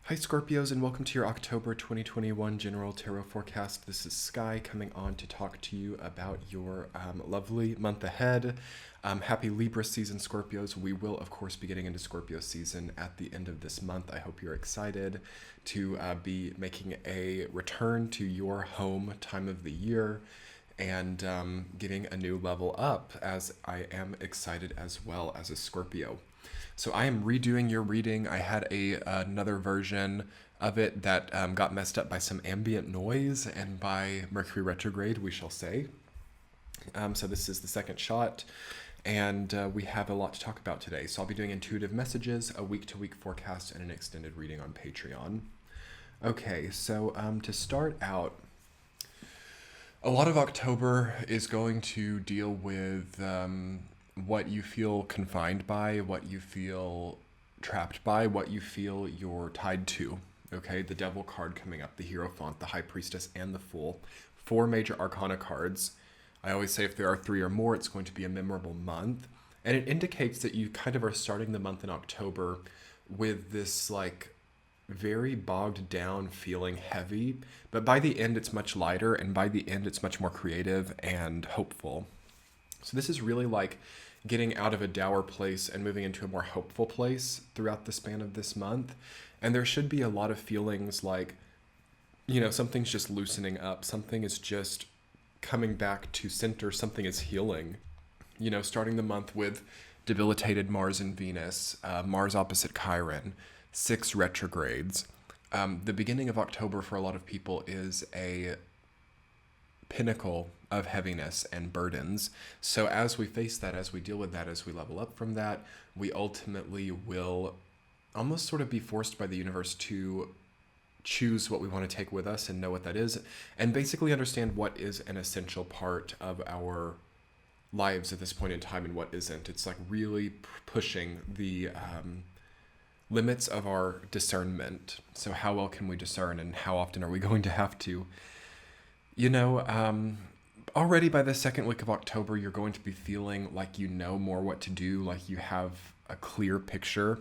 Hi Scorpios, and welcome to your October 2021 General Tarot Forecast. This is Sky coming on to talk to you about your lovely month ahead. Happy Libra season, Scorpios. We will, of course, be getting into Scorpio season at the end of this month. I hope you're excited to be making a return to your home time of the year and getting a new level up, as I am excited as well as a Scorpio. So I am redoing your reading. I had another version of it that got messed up by some ambient noise and by Mercury retrograde, we shall say. So this is the second shot, and we have a lot to talk about today. So I'll be doing intuitive messages, a week-to-week forecast, and an extended reading on Patreon. Okay, so to start out, a lot of October is going to deal with what you feel confined by, what you feel trapped by, what you feel you're tied to. Okay, the Devil card coming up, the Hierophant, the High Priestess, and the Fool. 4 major Arcana cards. I always say if there are 3 or more, it's going to be a memorable month. And it indicates that you kind of are starting the month in October with this like very bogged down, feeling heavy. But by the end, it's much lighter, and by the end, it's much more creative and hopeful. So this is really like getting out of a dour place and moving into a more hopeful place throughout the span of this month. And there should be a lot of feelings like, something's just loosening up. Something is just coming back to center. Something is healing. Starting the month with debilitated Mars and Venus, Mars opposite Chiron, 6 retrogrades. The beginning of October for a lot of people is a pinnacle of heaviness and burdens. So as we face that, as we deal with that, as we level up from that, we ultimately will almost sort of be forced by the universe to choose what we want to take with us and know what that is, and basically understand what is an essential part of our lives at this point in time and what isn't. It's like really pushing the limits of our discernment. So how well can we discern, and how often are we going to have to? Already by the second week of October, you're going to be feeling like you know more what to do, like you have a clear picture,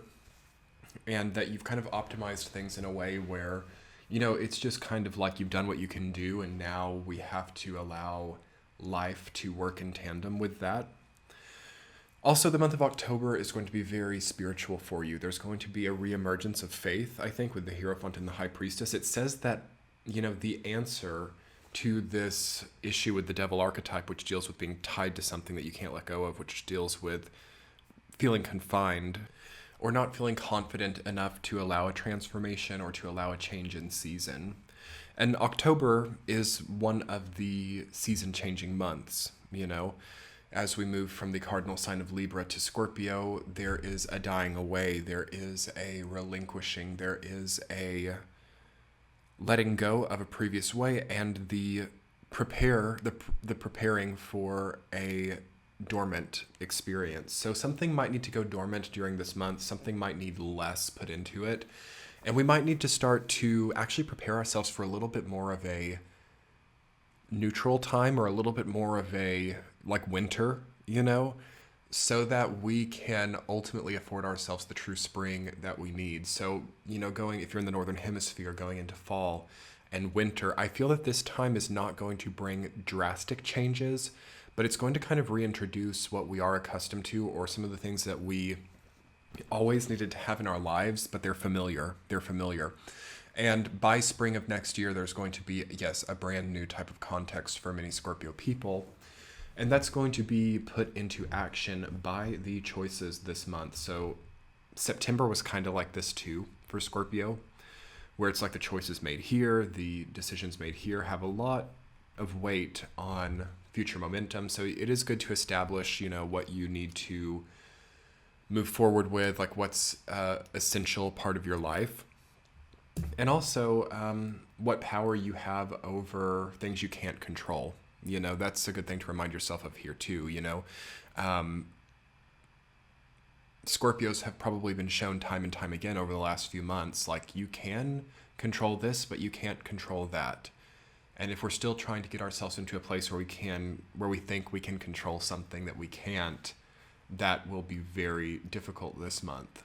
and that you've kind of optimized things in a way where, it's just kind of like you've done what you can do, and now we have to allow life to work in tandem with that. Also, the month of October is going to be very spiritual for you. There's going to be a reemergence of faith, I think, with the Hierophant and the High Priestess. It says that, the answer to this issue with the Devil archetype, which deals with being tied to something that you can't let go of, which deals with feeling confined or not feeling confident enough to allow a transformation or to allow a change in season. And October is one of the season-changing months, As we move from the cardinal sign of Libra to Scorpio, there is a dying away, there is a relinquishing, there is a letting go of a previous way, and the preparing for a dormant experience. So something might need to go dormant during this month, something might need less put into it, and we might need to start to actually prepare ourselves for a little bit more of a neutral time, or a little bit more of a like winter, so that we can ultimately afford ourselves the true spring that we need. So, if you're in the Northern Hemisphere, going into fall and winter, I feel that this time is not going to bring drastic changes, but it's going to kind of reintroduce what we are accustomed to, or some of the things that we always needed to have in our lives, but they're familiar. And by spring of next year, there's going to be, yes, a brand new type of context for many Scorpio people. And that's going to be put into action by the choices this month. So September was kind of like this too for Scorpio, where it's like the choices made here, the decisions made here have a lot of weight on future momentum. So it is good to establish, what you need to move forward with, like what's essential part of your life. And also what power you have over things you can't control. That's a good thing to remind yourself of here too, Scorpios have probably been shown time and time again over the last few months, like you can control this, but you can't control that. And if we're still trying to get ourselves into a place where we think we can control something that we can't, that will be very difficult this month.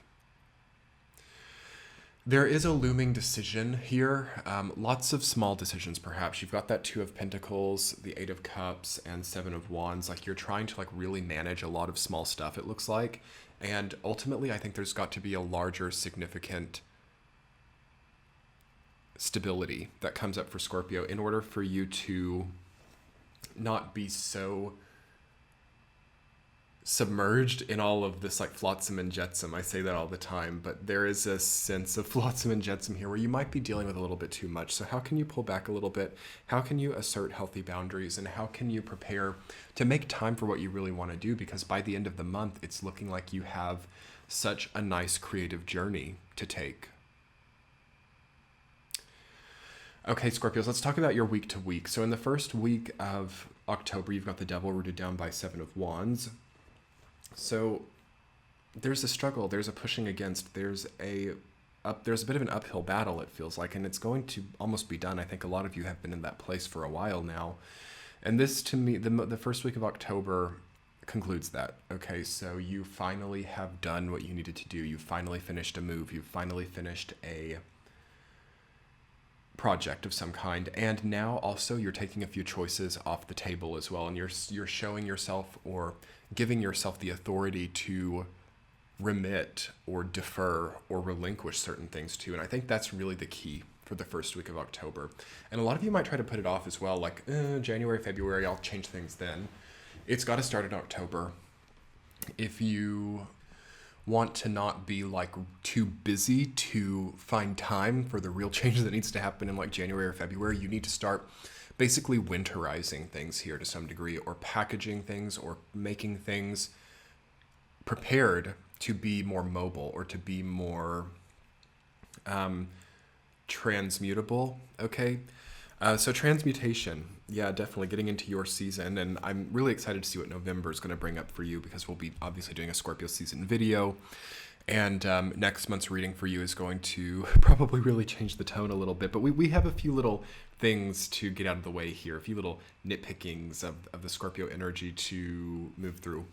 There is a looming decision here. Lots of small decisions, perhaps. You've got that Two of Pentacles, the Eight of Cups, and Seven of Wands. Like you're trying to like really manage a lot of small stuff, it looks like. And ultimately, I think there's got to be a larger, significant stability that comes up for Scorpio in order for you to not be so submerged in all of this like flotsam and jetsam. I say that all the time, but there is a sense of flotsam and jetsam here where you might be dealing with a little bit too much. So how can you pull back a little bit? How can you assert healthy boundaries? And how can you prepare to make time for what you really want to do? Because by the end of the month, it's looking like you have such a nice creative journey to take. Okay, Scorpios, let's talk about your week to week. So in the first week of October, you've got the Devil rooted down by Seven of Wands. So there's a struggle, there's a pushing against, there's a bit of an uphill battle, it feels like, and it's going to almost be done. I think a lot of you have been in that place for a while now. And this, to me, the first week of October concludes that. Okay, so you finally have done what you needed to do. You finally finished a move. You finally finished a project of some kind, and now also you're taking a few choices off the table as well, and you're showing yourself or giving yourself the authority to remit or defer or relinquish certain things too. And I think that's really the key for the first week of October. And a lot of you might try to put it off as well, like January, February, I'll change things then. It's got to start in October. If you want to not be like too busy to find time for the real change that needs to happen in like January or February, you need to start basically winterizing things here to some degree, or packaging things, or making things prepared to be more mobile or to be more transmutable. Okay. So transmutation, yeah, definitely getting into your season. And I'm really excited to see what November is going to bring up for you, because we'll be obviously doing a Scorpio season video. And next month's reading for you is going to probably really change the tone a little bit. But we have a few little things to get out of the way here, a few little nitpickings of the Scorpio energy to move through.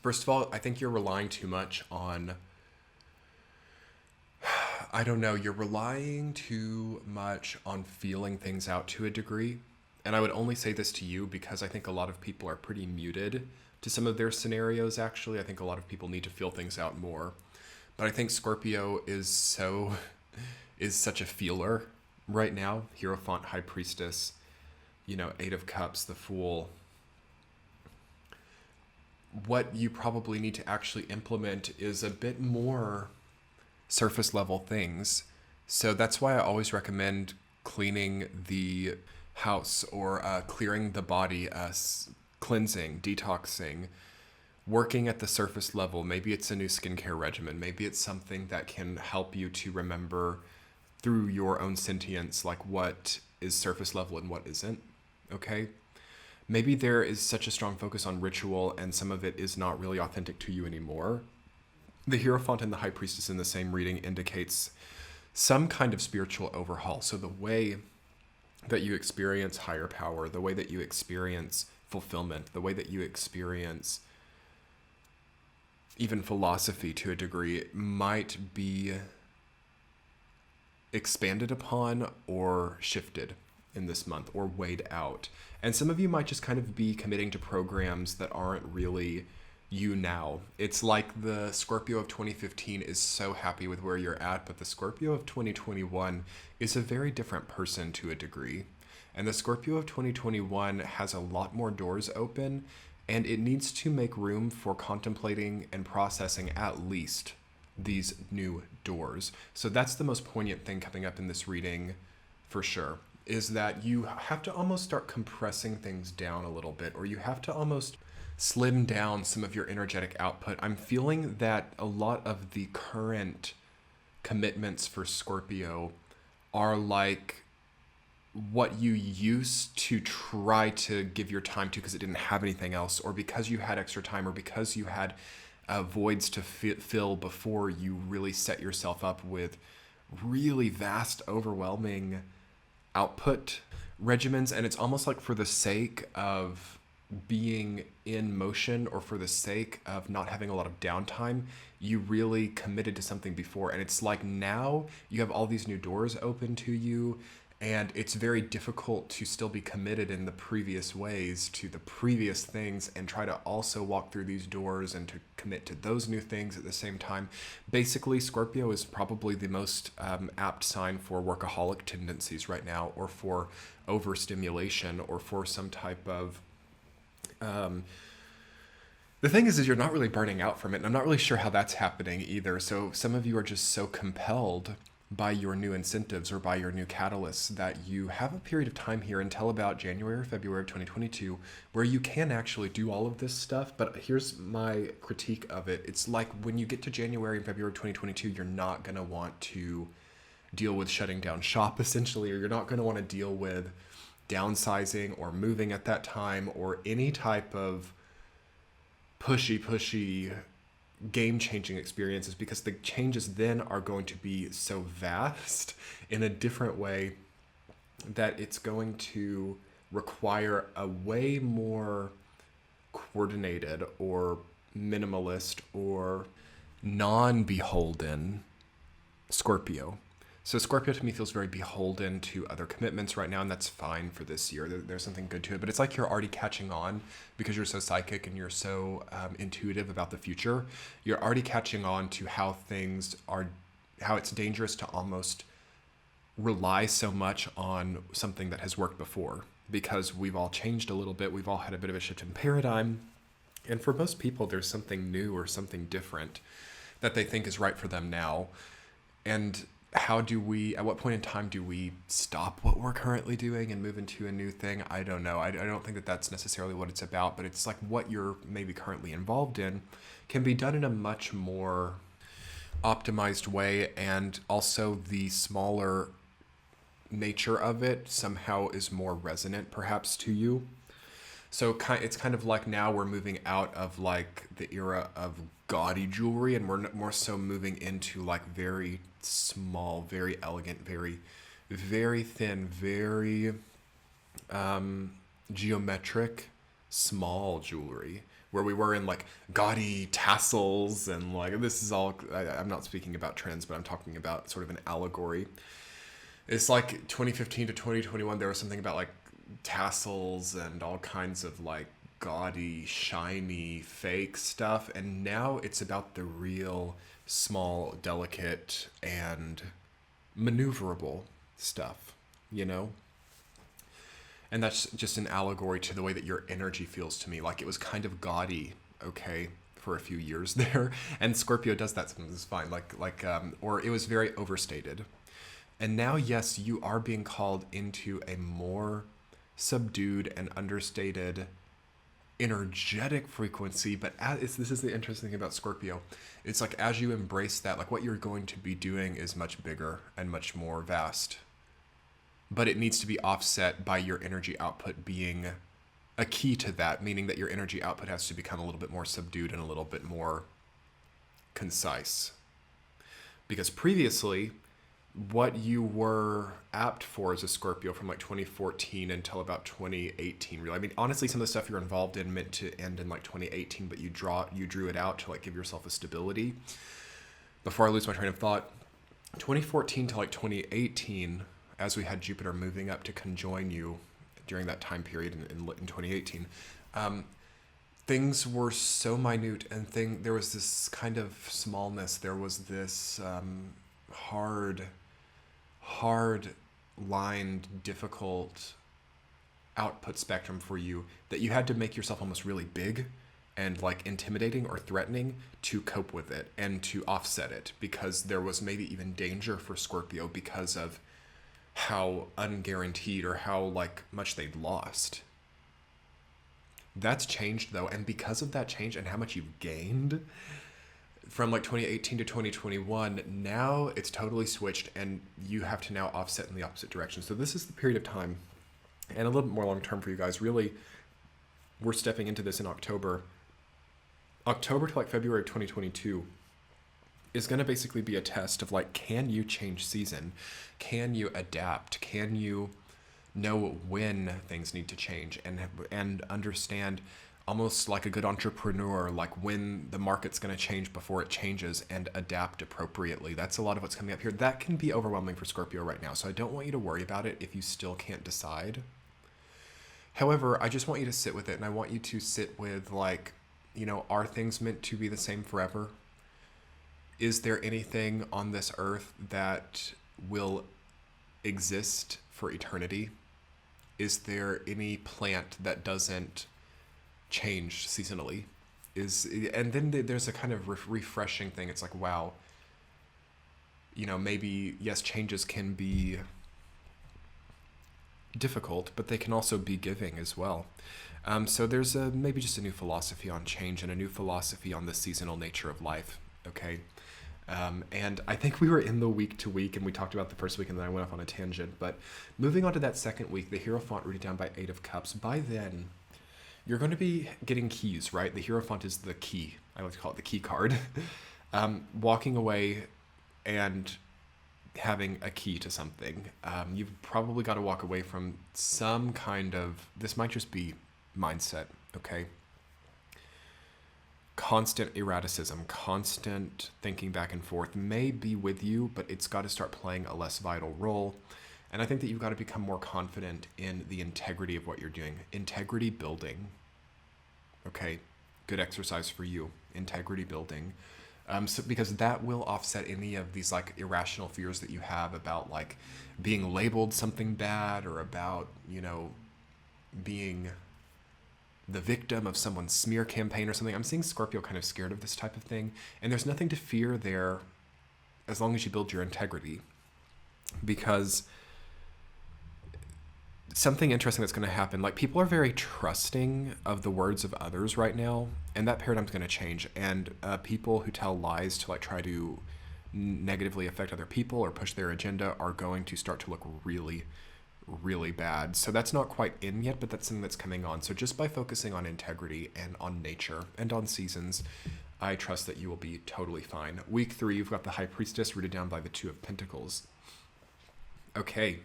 First of all, I think you're relying too much on, I don't know, you're relying too much on feeling things out to a degree. And I would only say this to you because I think a lot of people are pretty muted to some of their scenarios, actually. I think a lot of people need to feel things out more. But I think Scorpio is such a feeler right now. Hierophant, High Priestess, Eight of Cups, the Fool. What you probably need to actually implement is a bit more surface level things. So that's why I always recommend cleaning the house, or clearing the body, cleansing, detoxing, working at the surface level. Maybe it's a new skincare regimen. Maybe it's something that can help you to remember through your own sentience, like what is surface level and what isn't. Okay. Maybe there is such a strong focus on ritual and some of it is not really authentic to you anymore. The Hierophant and the High Priestess in the same reading indicates some kind of spiritual overhaul. So the way that you experience higher power, the way that you experience fulfillment, the way that you experience even philosophy to a degree might be expanded upon or shifted in this month or weighed out. And some of you might just kind of be committing to programs that aren't really you now. It's like the Scorpio of 2015 is so happy with where you're at, but the Scorpio of 2021 is a very different person to a degree. And the Scorpio of 2021 has a lot more doors open, and it needs to make room for contemplating and processing at least these new doors. So that's the most poignant thing coming up in this reading for sure, is that you have to almost start compressing things down a little bit, or you have to almost slim down some of your energetic output. I'm feeling that a lot of the current commitments for Scorpio are like what you used to try to give your time to because it didn't have anything else, or because you had extra time, or because you had voids to fill before you really set yourself up with really vast, overwhelming output regimens. And it's almost like for the sake of being in motion or for the sake of not having a lot of downtime, you really committed to something before. And it's like now you have all these new doors open to you, and it's very difficult to still be committed in the previous ways to the previous things and try to also walk through these doors and to commit to those new things at the same time. Basically, Scorpio is probably the most apt sign for workaholic tendencies right now, or for overstimulation, or for some type of the thing is you're not really burning out from it, and I'm not really sure how that's happening either. So some of you are just so compelled by your new incentives or by your new catalysts that you have a period of time here until about January or February of 2022 where you can actually do all of this stuff. But here's my critique of it. It's like when you get to January and February of 2022, you're not going to want to deal with shutting down shop, essentially, or you're not going to want to deal with downsizing or moving at that time or any type of pushy game-changing experiences, because the changes then are going to be so vast in a different way that it's going to require a way more coordinated or minimalist or non-beholden Scorpio. So Scorpio to me feels very beholden to other commitments right now, and that's fine for this year. There's something good to it, but it's like you're already catching on because you're so psychic and you're so intuitive about the future. You're already catching on to how things are, how it's dangerous to almost rely so much on something that has worked before, because we've all changed a little bit. We've all had a bit of a shift in paradigm. And for most people, there's something new or something different that they think is right for them now. And how do we, at what point in time do we stop what we're currently doing and move into a new thing? I don't know. I don't think that that's necessarily what it's about, but it's like what you're maybe currently involved in can be done in a much more optimized way, and also the smaller nature of it somehow is more resonant perhaps to you. So it's kind of like now we're moving out of like the era of gaudy jewelry, and we're more so moving into like very small, very elegant, very, very thin, very geometric, small jewelry, where we were in like gaudy tassels and like, this is all, I'm not speaking about trends, but I'm talking about sort of an allegory. It's like 2015 to 2021, there was something about like tassels and all kinds of like gaudy, shiny, fake stuff. And now it's about the real, small, delicate, and maneuverable stuff, you know? And that's just an allegory to the way that your energy feels to me. Like it was kind of gaudy, okay, for a few years there. And Scorpio does that sometimes, it's fine. Or it was very overstated. And now, yes, you are being called into a more subdued and understated energetic frequency, but this is the interesting thing about Scorpio. It's like as you embrace that, like what you're going to be doing is much bigger and much more vast, but it needs to be offset by your energy output being a key to that, meaning that your energy output has to become a little bit more subdued and a little bit more concise, because previously what you were apt for as a Scorpio from like 2014 until about 2018, really. I mean, honestly, some of the stuff you're involved in meant to end in like 2018, but you drew it out to like give yourself a stability. Before I lose my train of thought, 2014 to like 2018, as we had Jupiter moving up to conjoin you during that time period in 2018, things were so minute, and there was this kind of smallness. There was this hard lined, difficult output spectrum for you that you had to make yourself almost really big and like intimidating or threatening to cope with it and to offset it, because there was maybe even danger for Scorpio because of how unguaranteed or how like much they'd lost. That's changed though, and because of that change and how much you've gained from like 2018 to 2021, now it's totally switched, and you have to now offset in the opposite direction. So this is the period of time, and a little bit more long term for you guys. Really, we're stepping into this in October. October to like February of 2022 is going to basically be a test of like, can you change season? Can you adapt? Can you know when things need to change, and understand, almost like a good entrepreneur, like when the market's going to change before it changes, and adapt appropriately. That's a lot of what's coming up here. That can be overwhelming for Scorpio right now, so I don't want you to worry about it if you still can't decide. However, I just want you to sit with it, and I want you to sit with, like, are things meant to be the same forever? Is there anything on this earth that will exist for eternity? Is there any plant that doesn't change seasonally? And then there's a kind of refreshing thing. It's like, wow, maybe, yes, changes can be difficult, but they can also be giving as well. So there's maybe just a new philosophy on change and a new philosophy on the seasonal nature of life. Okay. And I think we were in the week to week, and we talked about the first week, and then I went off on a tangent. But moving on to that second week, the Hierophant rooted down by 8 of Cups. By then, you're going to be getting keys, right? The Hierophant is the key. I like to call it the key card. Walking away and having a key to something. You've probably got to walk away from some kind of, this might just be mindset, okay? Constant erraticism, constant thinking back and forth may be with you, but it's got to start playing a less vital role. And I think that you've got to become more confident in the integrity of what you're doing. Integrity building. Okay, good exercise for you. Integrity building. So because that will offset any of these like irrational fears that you have about like being labeled something bad, or about, being the victim of someone's smear campaign or something. I'm seeing Scorpio kind of scared of this type of thing, and there's nothing to fear there as long as you build your integrity. Because something interesting that's going to happen, like, people are very trusting of the words of others right now, and that paradigm's going to change. And people who tell lies to like try to negatively affect other people or push their agenda are going to start to look really, really bad. So that's not quite in yet, but that's something that's coming on. So just by focusing on integrity and on nature and on seasons, I trust that you will be totally fine. Week 3, you've got the High Priestess rooted down by the 2 of Pentacles. Okay.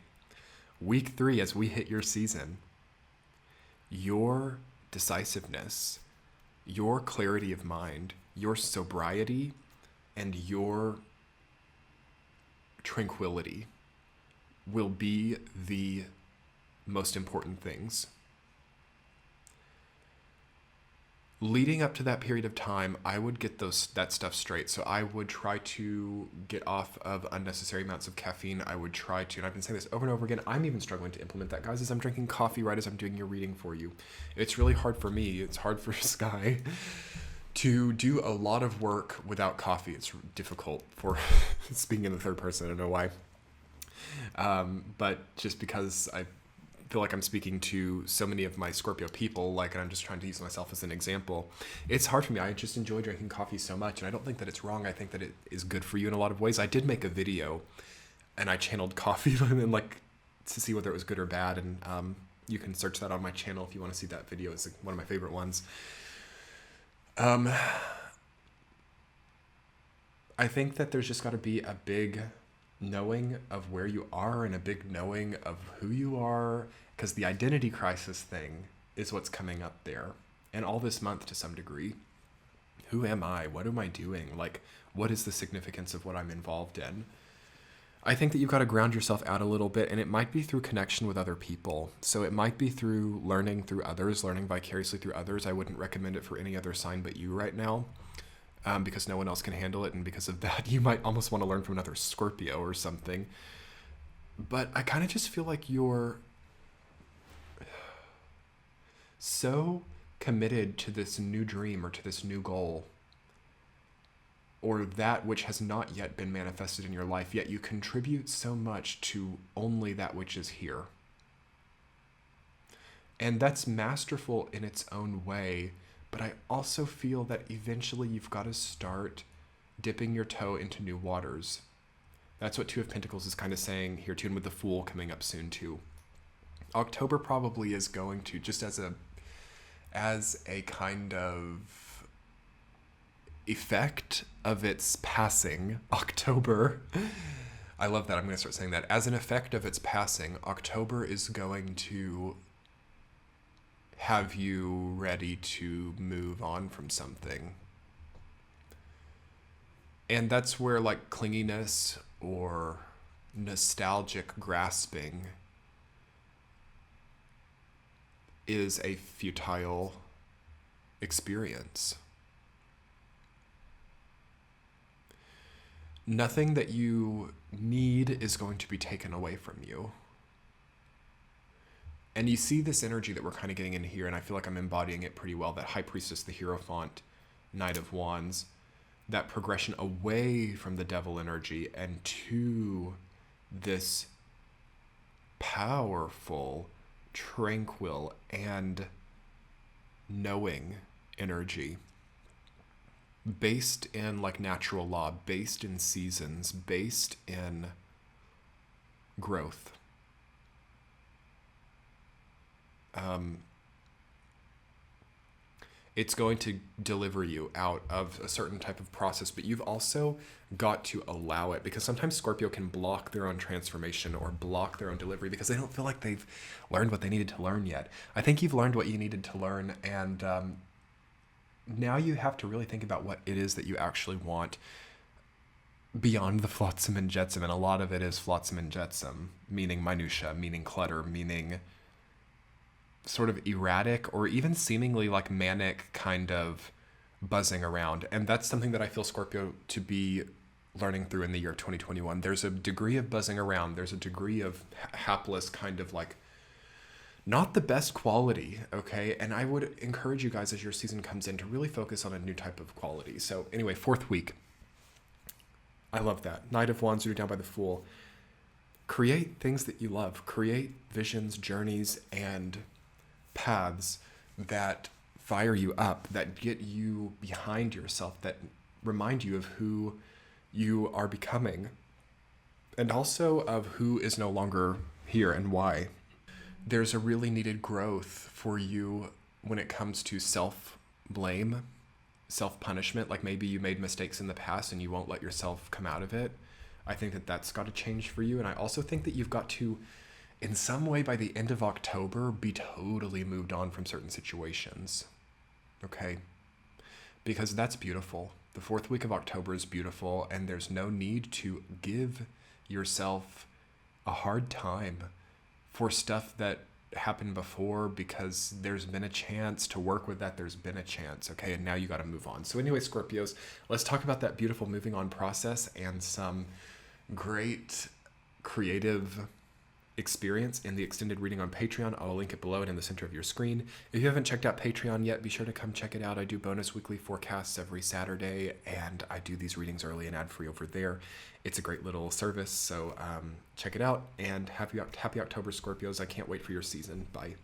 Week 3, as we hit your season, your decisiveness, your clarity of mind, your sobriety, and your tranquility will be the most important things. Leading up to that period of time, I would get that stuff straight. So I would try to get off of unnecessary amounts of caffeine. I would try to, and I've been saying this over and over again, I'm even struggling to implement that, guys, as I'm drinking coffee right as I'm doing your reading for you. It's really hard for me. It's hard for Sky to do a lot of work without coffee. It's difficult for speaking in the third person. I don't know why. But just because I feel like I'm speaking to so many of my Scorpio people, like, and I'm just trying to use myself as an example. It's hard for me. I just enjoy drinking coffee so much, and I don't think that it's wrong. I think that it is good for you in a lot of ways. I did make a video, and I channeled coffee and like to see whether it was good or bad, and you can search that on my channel if you want to see that video. It's like one of my favorite ones. I think that there's just got to be a big knowing of where you are and a big knowing of who you are, because the identity crisis thing is what's coming up there, and all this month to some degree. Who am I? What am I doing? Like, what is the significance of what I'm involved in? I think that you've got to ground yourself out a little bit, and it might be through connection with other people. So it might be through learning through others, learning vicariously through others. I wouldn't recommend it for any other sign but you right now. Because no one else can handle it, and because of that, you might almost want to learn from another Scorpio or something. But I kind of just feel like you're so committed to this new dream or to this new goal, or that which has not yet been manifested in your life, yet you contribute so much to only that which is here. And that's masterful in its own way. But I also feel that eventually you've got to start dipping your toe into new waters. That's what 2 of Pentacles is kind of saying here too, and with the Fool coming up soon too. October probably is going to, just as a kind of effect of its passing, October I love that. I'm going to start saying that. As an effect of its passing, October is going to have you ready to move on from something. And that's where like clinginess or nostalgic grasping is a futile experience. Nothing that you need is going to be taken away from you. And you see this energy that we're kind of getting in here, and I feel like I'm embodying it pretty well, that High Priestess, the Hierophant, Knight of Wands, that progression away from the devil energy and to this powerful, tranquil, and knowing energy based in like natural law, based in seasons, based in growth. It's going to deliver you out of a certain type of process, but you've also got to allow it, because sometimes Scorpio can block their own transformation or block their own delivery because they don't feel like they've learned what they needed to learn yet. I think you've learned what you needed to learn, and now you have to really think about what it is that you actually want beyond the flotsam and jetsam. And a lot of it is flotsam and jetsam, meaning minutia, meaning clutter, meaning sort of erratic or even seemingly like manic kind of buzzing around. And that's something that I feel Scorpio to be learning through in the year of 2021. There's a degree of buzzing around. There's a degree of hapless kind of like not the best quality, okay? And I would encourage you guys as your season comes in to really focus on a new type of quality. So anyway, 4th week. I love that. Knight of Wands, you're down by the Fool. Create things that you love. Create visions, journeys, and paths that fire you up, that get you behind yourself, that remind you of who you are becoming, and also of who is no longer here and why. There's a really needed growth for you when it comes to self-blame, self-punishment. Like maybe you made mistakes in the past and you won't let yourself come out of it. I think that that's got to change for you. And I also think that you've got to, in some way, by the end of October, be totally moved on from certain situations. Okay? Because that's beautiful. The 4th week of October is beautiful, and there's no need to give yourself a hard time for stuff that happened before, because there's been a chance to work with that. There's been a chance, okay? And now you got to move on. So anyway, Scorpios, let's talk about that beautiful moving on process and some great creative experience in the extended reading on Patreon. I'll link it below and in the center of your screen. If you haven't checked out Patreon yet, be sure to come check it out. I do bonus weekly forecasts every Saturday, and I do these readings early and ad-free over there. It's a great little service, so check it out, and happy October, Scorpios. I can't wait for your season. Bye.